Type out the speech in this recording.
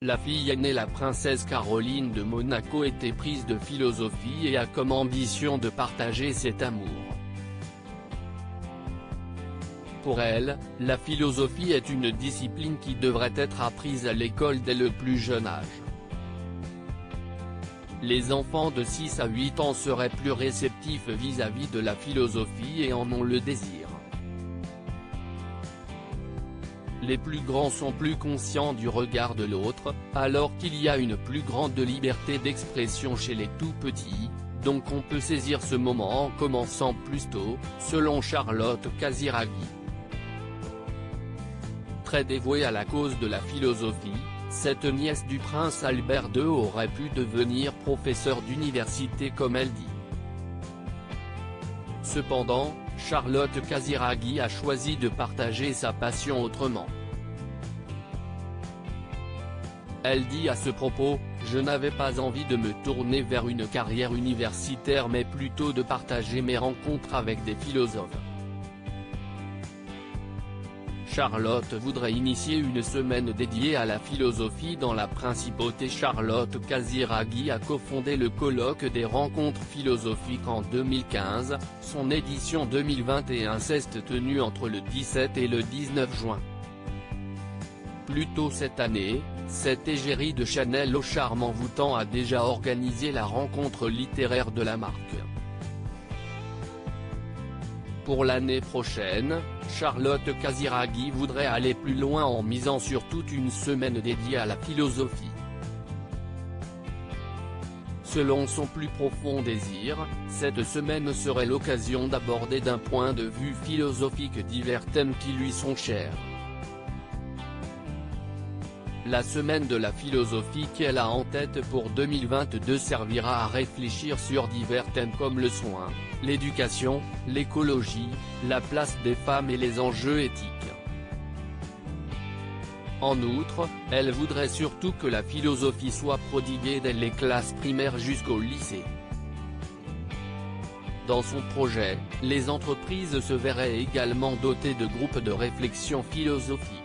la fille aînée, la princesse Caroline de Monaco, était prise de philosophie et a comme ambition de partager cet amour. Pour elle, la philosophie est une discipline qui devrait être apprise à l'école dès le plus jeune âge. Les enfants de 6 à 8 ans seraient plus réceptifs vis-à-vis de la philosophie et en ont le désir. Les plus grands sont plus conscients du regard de l'autre, alors qu'il y a une plus grande liberté d'expression chez les tout petits, donc on peut saisir ce moment en commençant plus tôt, selon Charlotte Casiraghi. Très dévouée à la cause de la philosophie, cette nièce du prince Albert II aurait pu devenir professeure d'université comme elle dit. Cependant, Charlotte Casiraghi a choisi de partager sa passion autrement. Elle dit à ce propos, « Je n'avais pas envie de me tourner vers une carrière universitaire mais plutôt de partager mes rencontres avec des philosophes. » Charlotte voudrait initier une semaine dédiée à la philosophie dans la principauté. Charlotte Casiraghi a cofondé le colloque des rencontres philosophiques en 2015, son édition 2021 s'est tenue entre le 17 et le 19 juin. Plus tôt cette année, cette égérie de Chanel au charme envoûtant a déjà organisé la rencontre littéraire de la marque. Pour l'année prochaine, Charlotte Casiraghi voudrait aller plus loin en misant sur toute une semaine dédiée à la philosophie. Selon son plus profond désir, cette semaine serait l'occasion d'aborder d'un point de vue philosophique divers thèmes qui lui sont chers. La semaine de la philosophie qu'elle a en tête pour 2022 servira à réfléchir sur divers thèmes comme le soin, l'éducation, l'écologie, la place des femmes et les enjeux éthiques. En outre, elle voudrait surtout que la philosophie soit prodiguée dès les classes primaires jusqu'au lycée. Dans son projet, les entreprises se verraient également dotées de groupes de réflexion philosophique.